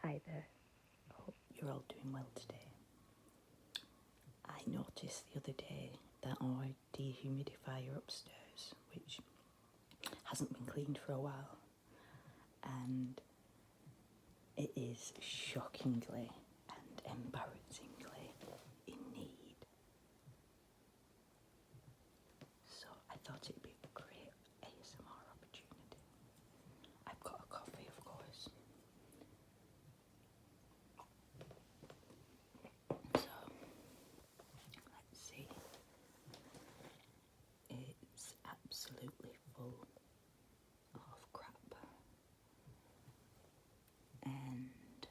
Hi there, hope you're all doing well today. I noticed the other day that our dehumidifier upstairs, which hasn't been cleaned for a while, and it is shockingly and embarrassingly in need. So I thought it'd be a great ASMR opportunity. I've got a coffee, of course. So, let's see. It's absolutely full of crap. And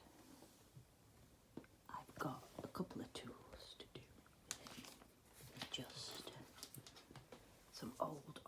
I've got a couple of tools to do with it. Just some old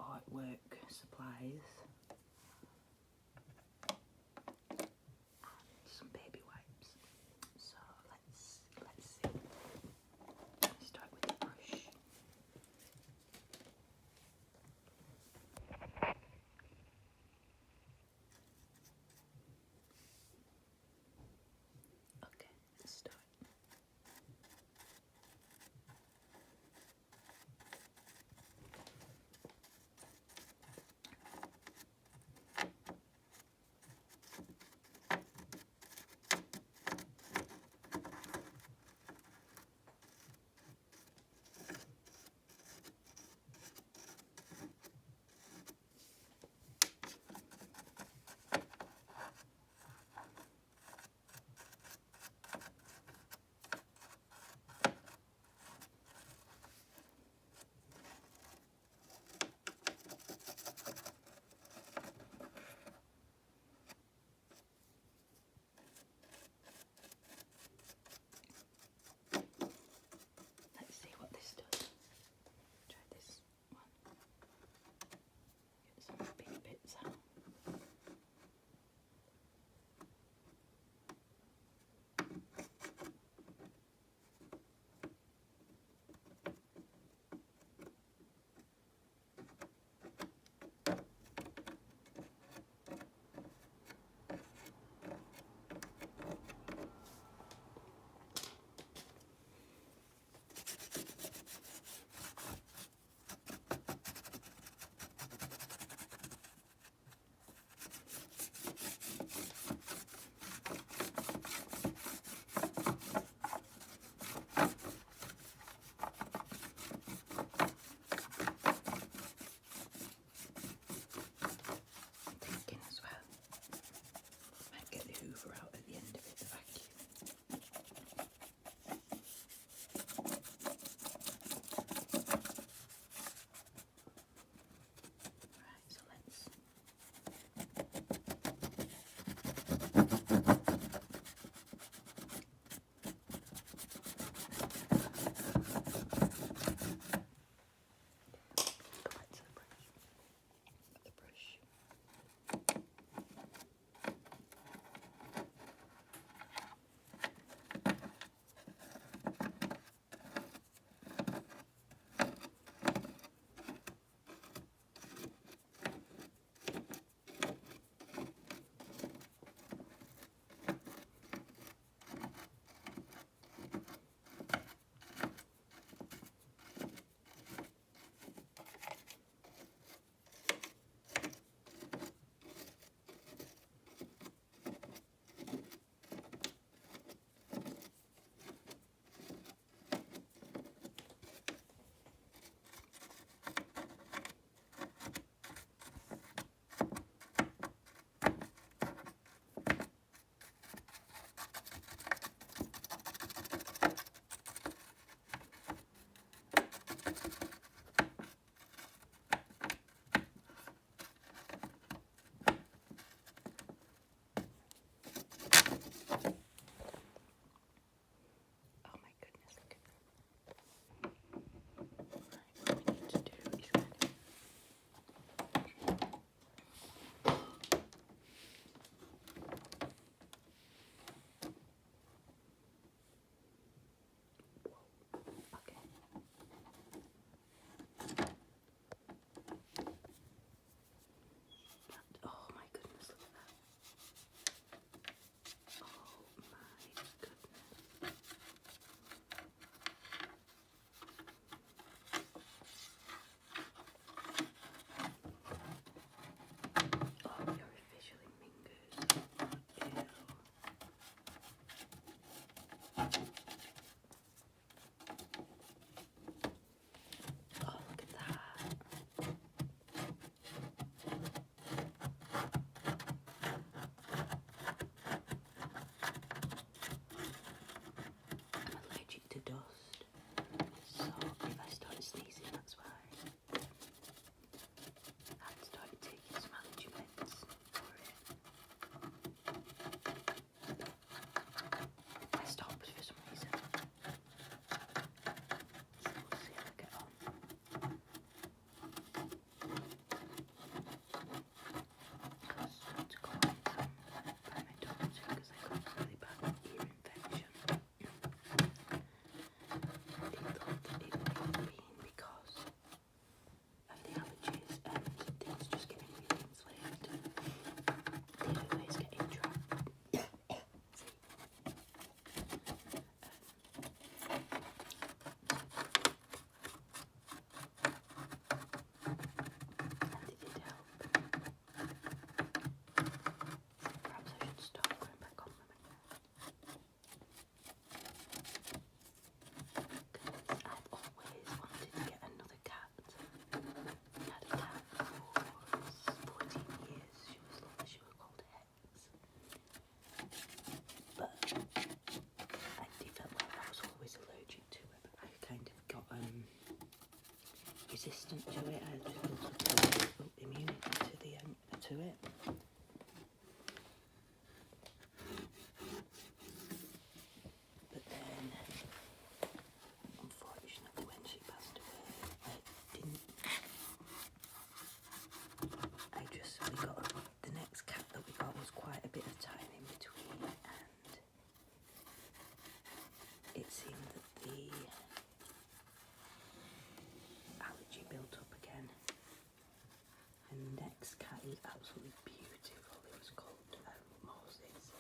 absolutely beautiful. It was called Moses.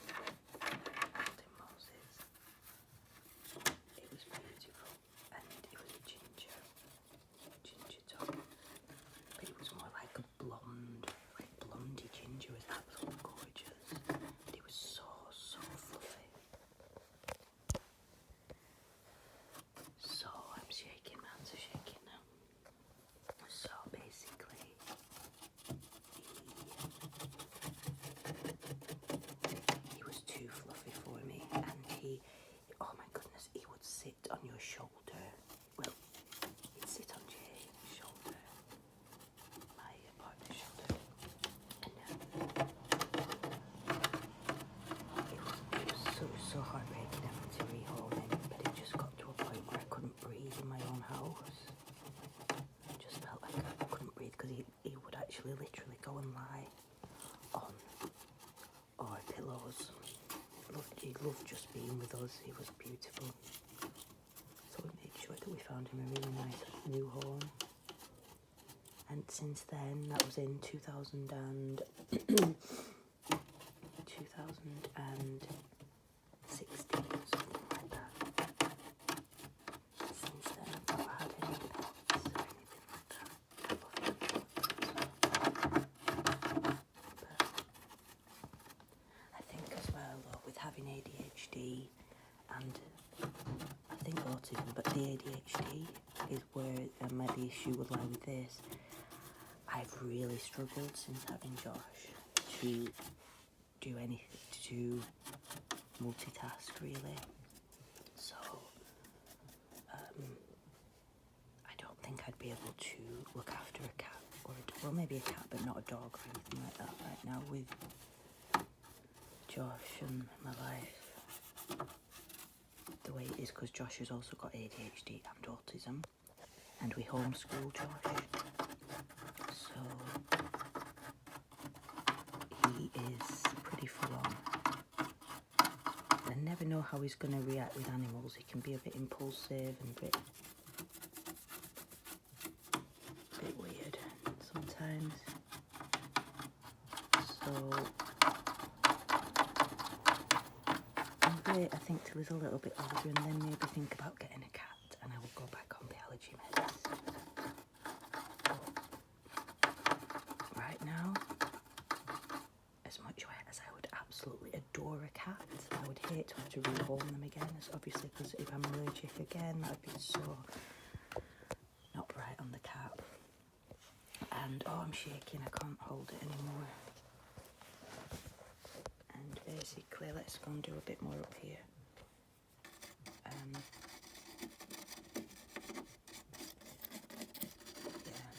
I called him Moses. It was beautiful, and it was a ginger tone, but it was more like a blonde, like blondie ginger. It was absolutely gorgeous. It was so fluffy. So I'm shaking, my hands are shaking now. So basically, he was too fluffy for me, and oh my goodness, he would sit on your shoulder. Well, he'd sit on Jay's shoulder, my partner's shoulder, and it was so heartbreaking having to rehome him, but it just got to a point where I couldn't breathe in my own house. I just felt like I couldn't breathe because he would actually literally go and lie on our pillows. He loved just being with us. He was beautiful. So we made sure that we found him a really nice new home. And since then, that was in 2016, something like that. Since then, I've not had any pets or anything like that. But I think as well, though, with having ADHD and I think autism, but the ADHD is where the issue would lie with this. I've really struggled since having Josh to do anything, to multitask really. So I don't think I'd be able to look after a cat well, maybe a cat, but not a dog or anything like that right now with Josh and my life the way it is, because Josh has also got ADHD and autism, and we homeschool Josh, so he is pretty full on. I never know how he's going to react with animals. He can be a bit impulsive and a bit weird sometimes. So I'll wait, I think, till he's a little bit older, and then maybe think about getting a cat, and I will go back on the allergy meds. Right now, as much as I would absolutely adore a cat, I would hate to have to rehome them again, obviously, because if I'm allergic again, that would be so not bright on the cap. And oh, I'm shaking, I can't hold it anymore. And basically, let's go and do a bit more up here. Yeah,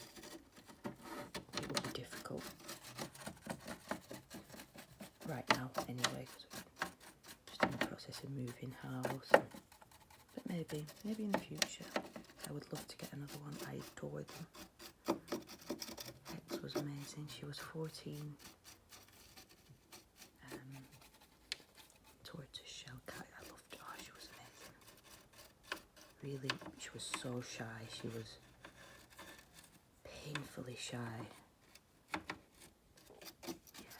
it will be difficult right now anyway, because I'm just in the process of moving house. But maybe in the future, I would love to get another one. I adore them. X was amazing. She was 14. Tortoise shell cat. I loved her. Oh, she was amazing. Really, she was so shy. She was painfully shy. Yeah.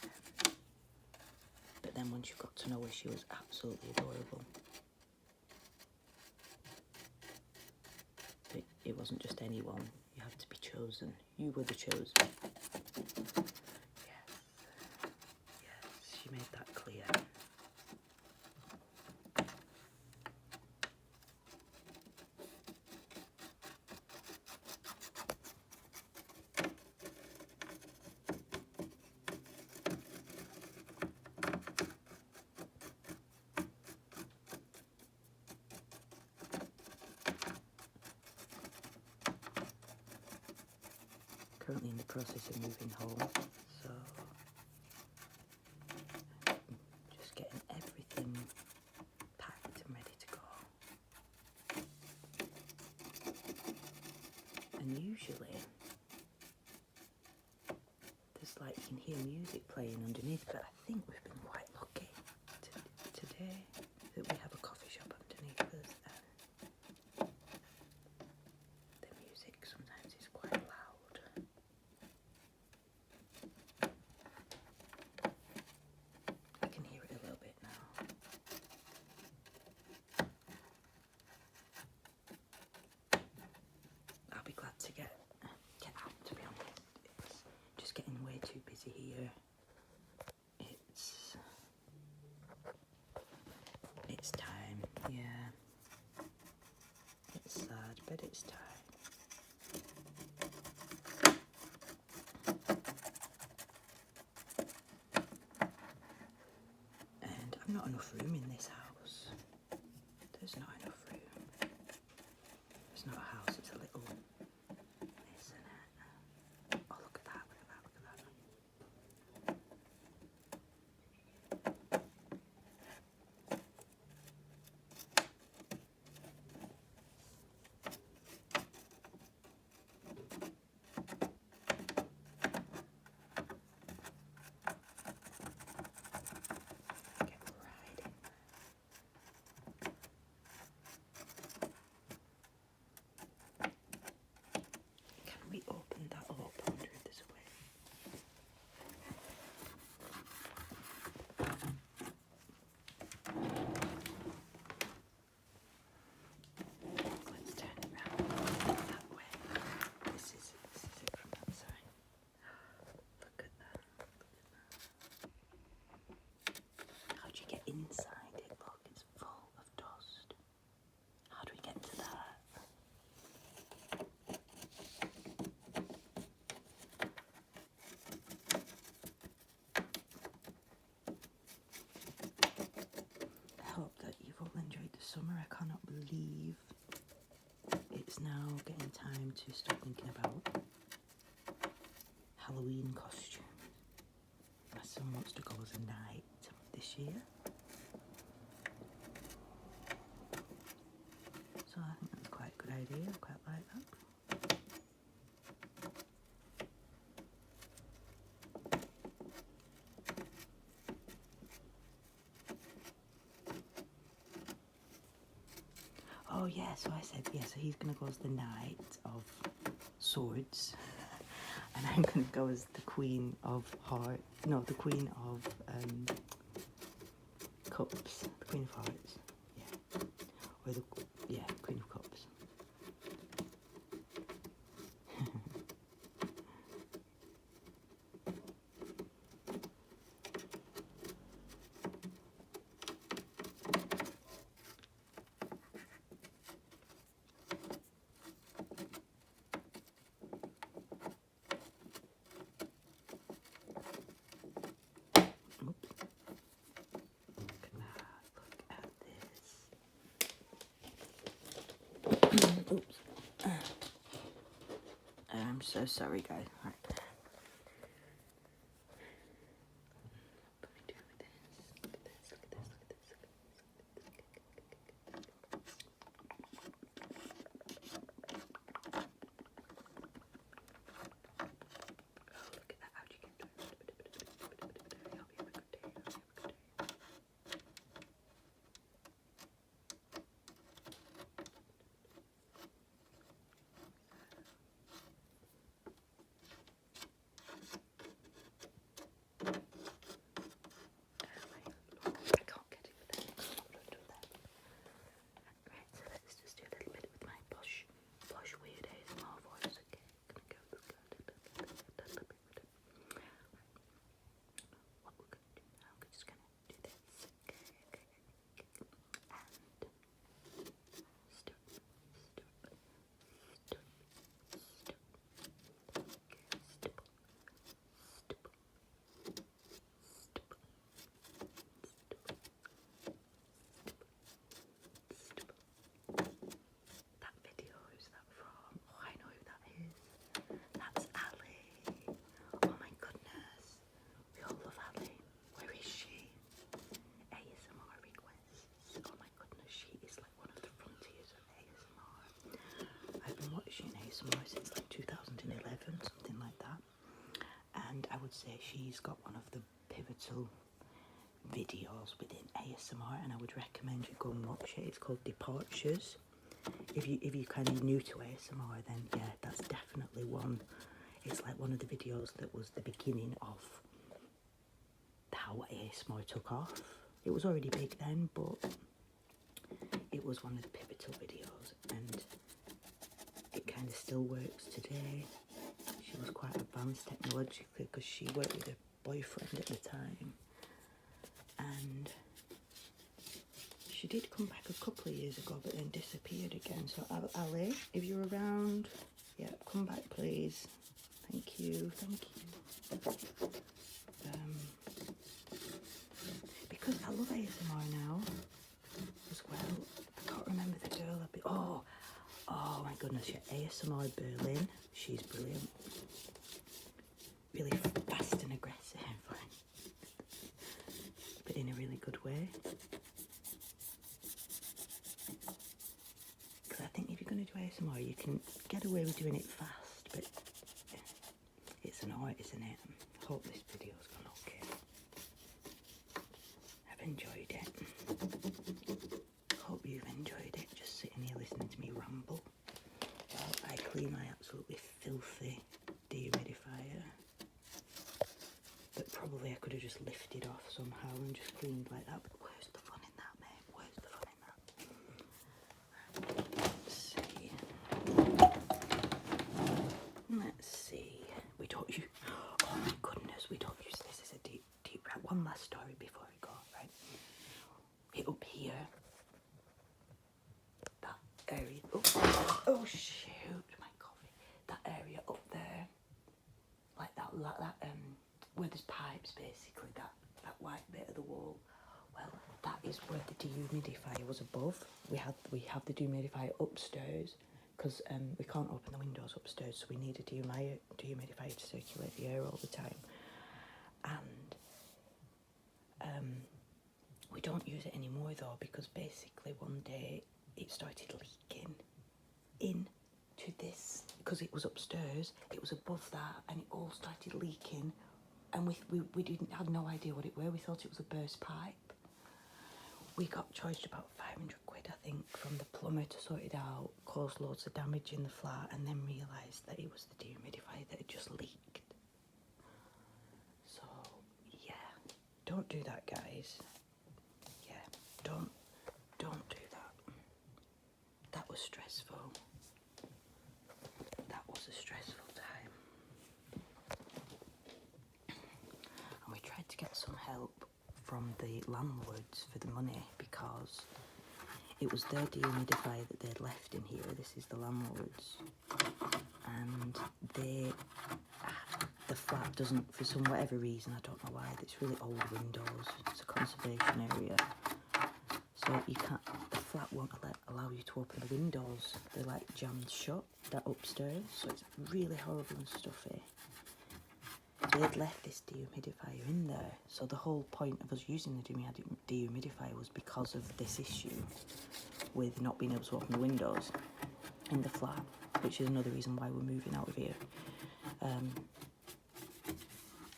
But then once you got to know her, she was absolutely adorable. But it wasn't just anyone. You had to be chosen. You were the chosen. Yes, she made that clear. Currently in the process of moving home, so just getting everything packed and ready to go. And usually there's like, you can hear music playing underneath, but I think we've been quite lucky today that we have a coffee shop underneath us, and the music sometimes is quite loud. to get out, to be honest. It's just getting way too busy here. It's time, yeah. It's sad, but it's time. And I've not enough room in this house. There's not enough room. It's not a house, it's a little, isn't it? Oh, look at that, look at that, look at that. Get right in. Can we open that up? I wonder if there's a way. Let's turn it round that way. This is it from that side. Look at that. How do you get inside it? Look, it's full of dust. How do we get to that? I hope that you've all enjoyed the summer. I cannot believe it's now getting time to start thinking about Halloween costumes. My son wants to go as a knight this year. So I think that's quite a good idea. I quite like that. Oh yeah, so I said, yeah, so he's going to go as the Knight of Swords. And I'm going to go as the Queen of Hearts. No, the Queen of Cups. The Queen of Hearts. Yeah. Or the, yeah, Queen of Cups. Oops. I'm so sorry, guys. Right. What can we do with this? Look at this, look at this, look at this, look at this. Oh, look at that. How'd you get to it? I hope you have a good day. I hope you have a good day. I can't get it with that. Right, so let's just do a little bit with my posh weird ASMR voice. Okay, gonna go. What we're gonna do now, we're just gonna do this. Okay. And stop. That video, who's that from? Oh, I know who that is. That's Ali. Oh my goodness. We all love Ali. Where is she? ASMR requests. Oh my goodness, she is like one of the frontiers of ASMR. I've been watching ASMR since like 2011, something like that. And I would say she's got one of the pivotal videos within ASMR, and I would recommend you go and watch it. It's called Departures. If you're kind of new to ASMR, then yeah, that's definitely one. It's like one of the videos that was the beginning of how ASMR took off. It was already big then, but it was one of the pivotal videos, and it kind of still works today. She was quite advanced technologically because she worked with her boyfriend at the time. And she did come back a couple of years ago, but then disappeared again. So Ali, if you're around, yeah, come back please. Thank you, thank you. Because I love ASMR now as well. I can't remember the girl. Oh my goodness, yeah, ASMR Berlin. She's brilliant. Really fast and aggressive, but in a really good way. Because I think if you're going to do ASMR, you can get away with doing it fast, but it's an art, isn't it? I hope this video's gone okay. I've enjoyed it. Hope you've enjoyed it, just sitting here listening to me ramble while I clean my absolutely filthy dehumidifier. But probably I could have just lifted off somehow and just cleaned like that. But where's the fun in that, mate? Where's the fun in that? Let's see. We don't use... Oh my goodness, we don't use this as a deep... Right, one last story before I go, right? Up here. That area... Oh shoot, my coffee. That area up there. Like that where there's pipes, basically, that white bit of the wall. Well, that is where the dehumidifier was above. We have the dehumidifier upstairs because we can't open the windows upstairs, so we need a dehumidifier to circulate the air all the time. And we don't use it anymore though, because basically one day it started leaking into this, because it was upstairs, it was above that, and it all started leaking, and we had no idea what it were. We thought it was a burst pipe. We got charged about 500 quid, I think, from the plumber to sort it out, caused loads of damage in the flat, and then realised that it was the dehumidifier that had just leaked. So, yeah, don't do that, guys. Yeah, don't do that. That was stressful. That was a stressful time. And we tried to get some help from the landlords for the money because it was their dehumidifier that they'd left in here. This is the landlords. And the flat doesn't, for some whatever reason, I don't know why, it's really old windows. It's a conservation area. So you can't, the flat won't allow you to open the windows. They're like jammed shut, that upstairs. So it's really horrible and stuffy. They'd left this dehumidifier in there, so the whole point of us using the dehumidifier was because of this issue with not being able to open the windows in the flat, which is another reason why we're moving out of here.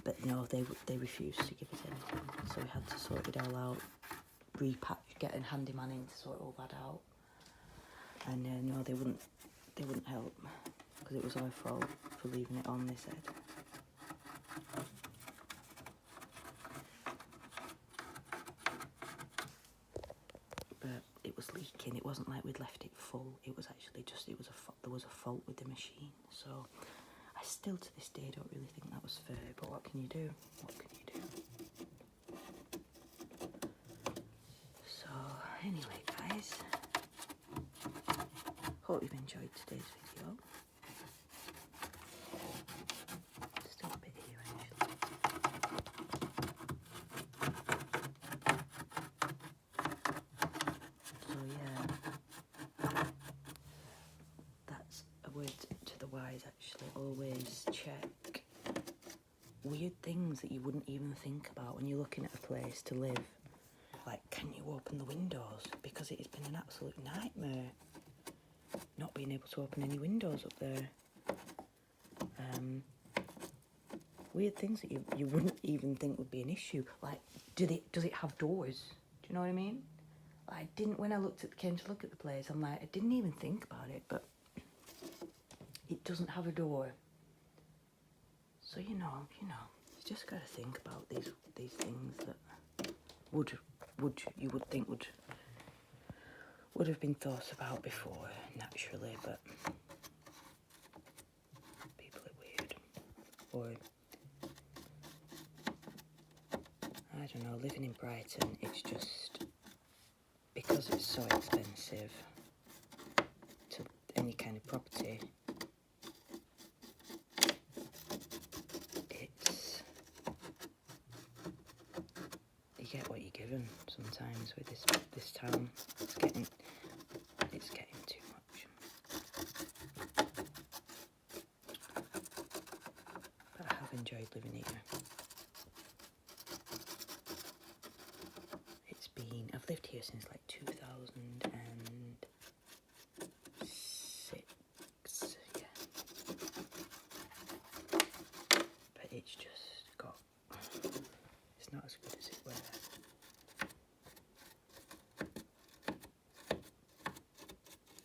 But no, they refused to give us anything, so we had to sort it all out, get a handyman in to sort all that out. And no, they wouldn't help because it was our fault for leaving it on, they said. But it was leaking. It wasn't like we'd left it full. It was actually just, there was a fault with the machine. So I still to this day don't really think that was fair, but what can you do? What can you do? So anyway, guys, hope you've enjoyed today's video. Still a bit here actually. So yeah, that's a word to the wise actually. Always check weird things that you wouldn't even think about when you're looking at a place to live. Like, can you open the windows? Because it has been an absolute nightmare not being able to open any windows up there. Weird things that you wouldn't even think would be an issue. Like, does it have doors? Do you know what I mean? I didn't, when I came to look at the place, I'm like, I didn't even think about it, but it doesn't have a door. So you just got to think about these things that you would think would have been thought about before naturally, but or I don't know, living in Brighton, it's just, because it's so expensive to any kind of property, it's, you get what you're given sometimes with this town. It's getting too much. But I have enjoyed living here. I've lived here since like 2006, yeah. But it's just it's not as good as it were.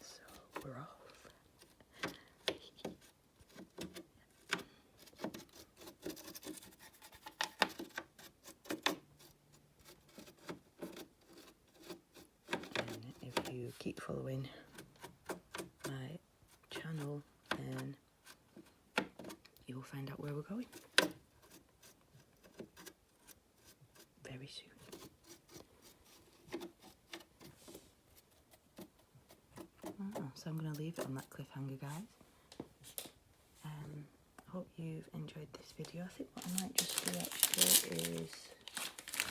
So we're off. If you keep following my channel, then you'll find out where we're going very soon. So I'm going to leave it on that cliffhanger, guys. Hope you've enjoyed this video. I think what I might just do actually is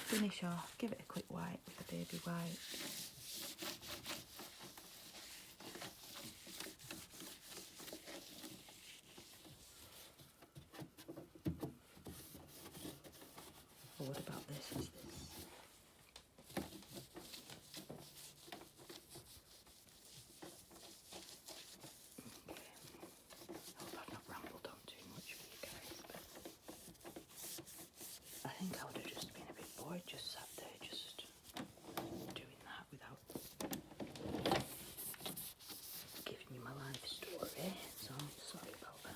finish off, give it a quick wipe with a baby wipe. Or what about this? Is this? Okay. Hope I've not rambled on too much for you guys, but I think I would have just been a bit bored, just sat there, just doing that without giving you my life story. So I'm sorry about that.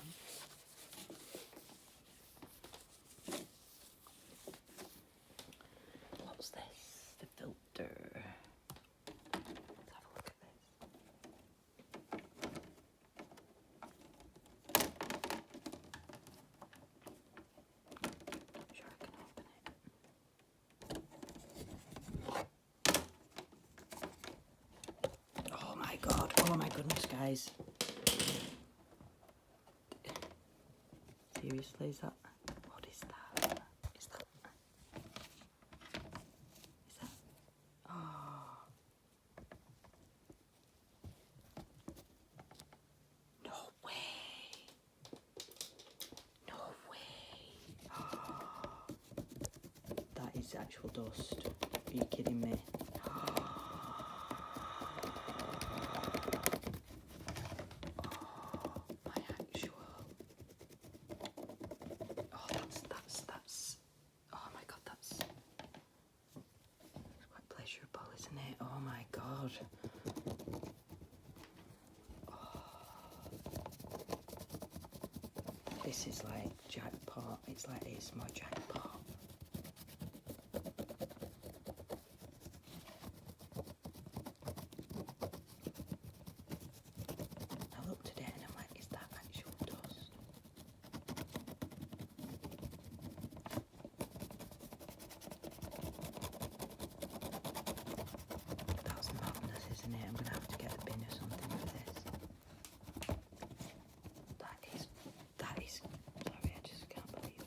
What's this? The filter. Let's have a look at this. I'm sure I can open it. Oh my god, oh my goodness, guys. Seriously, is that? What is that? Is that? Oh. No way. No way. Oh. That is actual dust. Are you kidding me? Isn't it? Oh my god. Oh. This is like jackpot. It's like ASMR jackpot. I looked at it and I'm like, is that actual dust? That's madness, isn't it? I'm gonna have to get a bin or something for this. That is, sorry, I just can't believe it.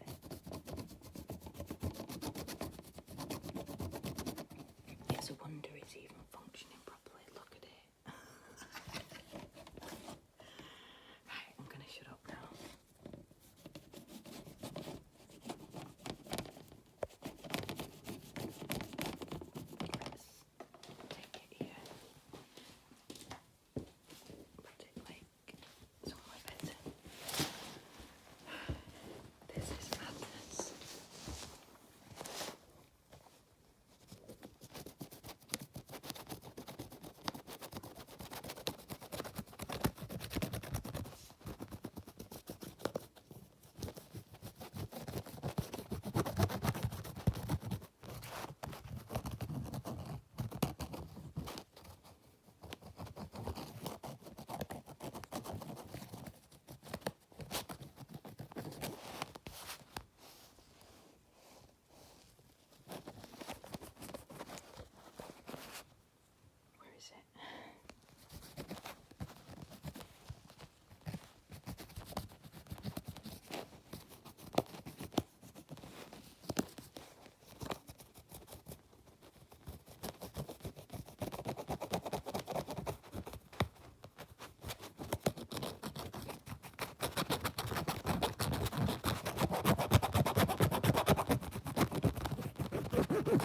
Well,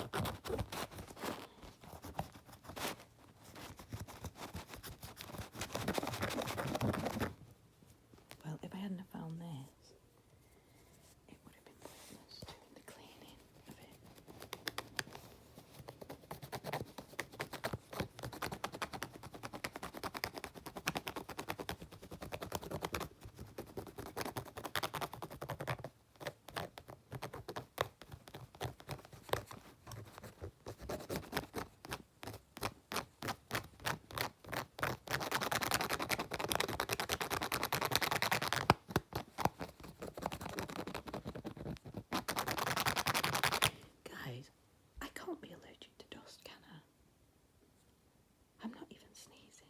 if I hadn't have found this, it would have been pointless doing the cleaning of it. Guys, I can't be allergic to dust, can I? I'm not even sneezing.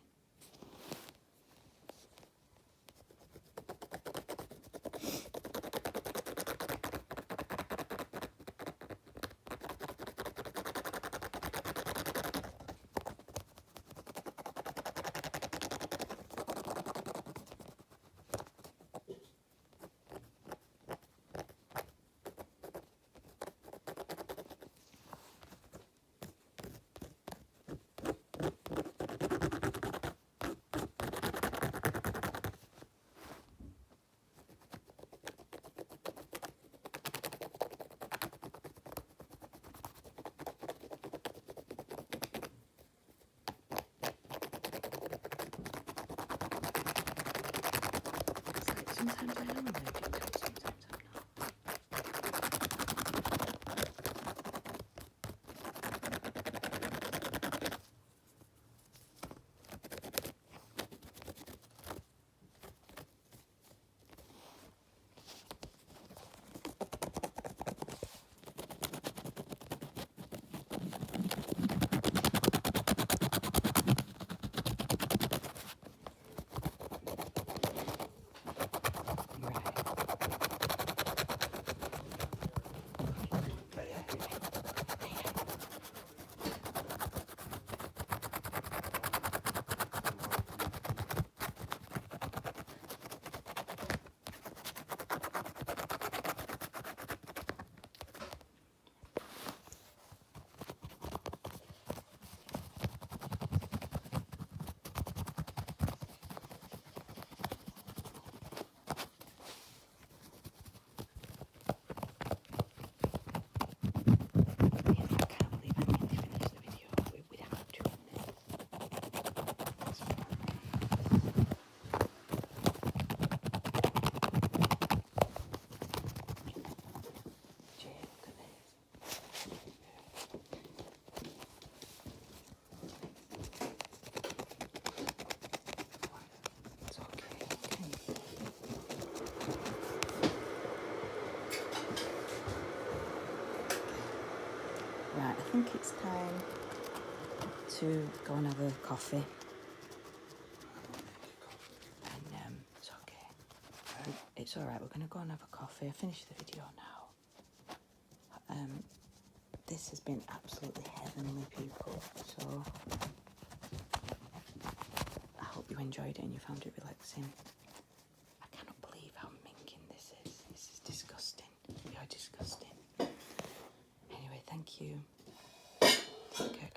Sometimes I am allergic to it, sometimes I'm not. Right, I think it's time to go and have a coffee. And it's okay. It's alright, we're going to go and have a coffee. I finished the video now. This has been absolutely heavenly, people. So I hope you enjoyed it and you found it relaxing. I cannot believe how minking this is. This is disgusting. You're disgusting. Anyway, thank you. Take care.